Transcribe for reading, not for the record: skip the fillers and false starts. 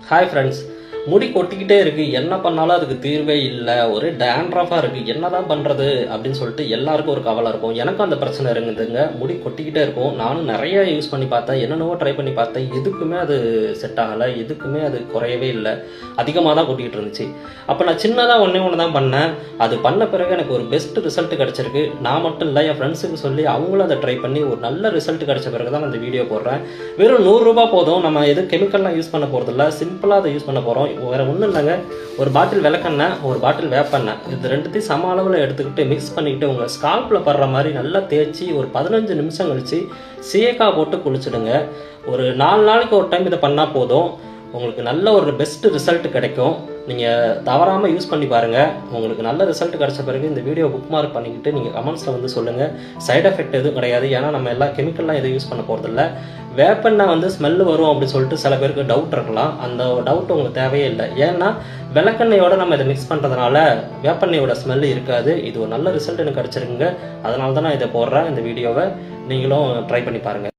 Hi friends, முடி கொட்டிக்கிட்டே இருக்குது, என்ன பண்ணாலும் அதுக்கு தீர்வே இல்லை, ஒரே டேண்ட்ரஃபாக இருக்குது, என்ன தான் பண்ணுறது அப்படின்னு சொல்லிட்டு எல்லாருக்கும் ஒரு கவலை இருக்கும். எனக்கும் அந்த பிரச்சனை இருந்ததுங்க. முடி கொட்டிக்கிட்டே இருக்கும். நானும் நிறைய யூஸ் பண்ணி பார்த்தேன், என்னென்னவோ ட்ரை பண்ணி பார்த்தேன், எதுக்குமே அது செட் ஆகலை, எதுக்குமே அது குறையவே இல்லை, அதிகமாக தான் கொட்டிக்கிட்டு இருந்துச்சு. அப்போ நான் சின்னதாக ஒன்று தான் பண்ணேன். அது பண்ண பிறகு எனக்கு ஒரு பெஸ்ட் ரிசல்ட் கிடச்சிருக்கு. நான் மட்டும் இல்லை, என் ஃப்ரெண்ட்ஸுக்கு சொல்லி அவங்களும் அதை ட்ரை பண்ணி ஒரு நல்ல ரிசல்ட் கிடச்ச பிறகு தான் அந்த வீடியோ போடுறேன். வெறும் 100 ரூபா போதும். நம்ம எதுவும் கெமிக்கல்லாம் யூஸ் பண்ண போகிறதில்ல, சிம்பிளாக அதை யூஸ் பண்ண போகிறோம். வேறு ஒன்றும் இல்லைங்க. ஒரு பாட்டில் விளக்கெண்ணெய், ஒரு பாட்டில் வேப்பெண்ணெய், இது ரெண்டுத்தையும் சம அளவில் எடுத்துக்கிட்டு மிக்ஸ் பண்ணிக்கிட்டு உங்கள் ஸ்கால்பில் படுற மாதிரி நல்லா தேய்ச்சி ஒரு 15 நிமிஷம் கழித்து சீயக்காய் போட்டு குளிச்சுடுங்க. ஒரு 4 நாளைக்கு ஒரு டைம் இதை பண்ணால் போதும். உங்களுக்கு நல்ல ஒரு பெஸ்ட் ரிசல்ட் கிடைக்கும். நீங்கள் தவறாமல் யூஸ் பண்ணி பாருங்கள். உங்களுக்கு நல்ல ரிசல்ட் கிடச்ச பிறகு இந்த வீடியோ புக் மார்க் பண்ணிக்கிட்டு நீங்கள் கமெண்ட்ஸில் வந்து சொல்லுங்கள். சைட் எஃபெக்ட் எதுவும் கிடையாது, ஏன்னா நம்ம எல்லாம் கெமிக்கல்லாம் எதுவும் யூஸ் பண்ண போகிறதில்ல. வேப்பெண்ணெய் வந்து ஸ்மெல்லு வரும் அப்படின்னு சொல்லிட்டு சில பேருக்கு டவுட் இருக்கலாம். அந்த டவுட் உங்களுக்கு தேவையே இல்லை. ஏன்னா விளக்கெண்ணெயோட நம்ம இதை மிக்ஸ் பண்ணுறதுனால வேப்பெண்ணெயோட ஸ்மெல்லு இருக்காது. இது ஒரு நல்ல ரிசல்ட் எனக்கு கிடச்சிருக்குங்க. அதனால தான் நான் இதை போடுறேன், இந்த வீடியோவை. நீங்களும் ட்ரை பண்ணி பாருங்கள்.